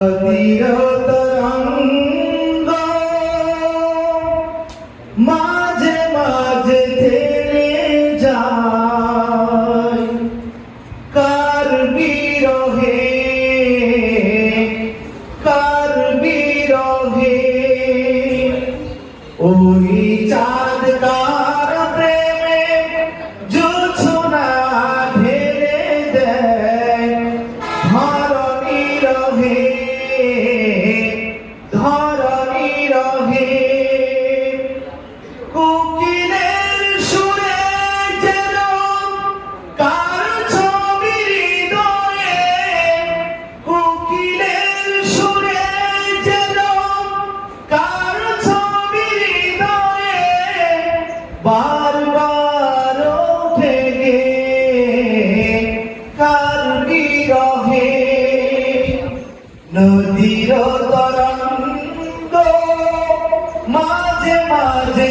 নদীর তরঙ্গ মাঝে মাঝে থেমে যায়, কার বিরহে ওই চাঁদ কার প্রেমে জোছনা ঢেলে দেয় ধরণী রহে কোকিলের সুরে যেন কার ছবি হৃদয়ে, কোকিলের সুরে যেন কার ছবি হৃদয়ে বারবার ওঠে গে কার বিরহে। নদীর তরঙ্গ মাঝে মাঝে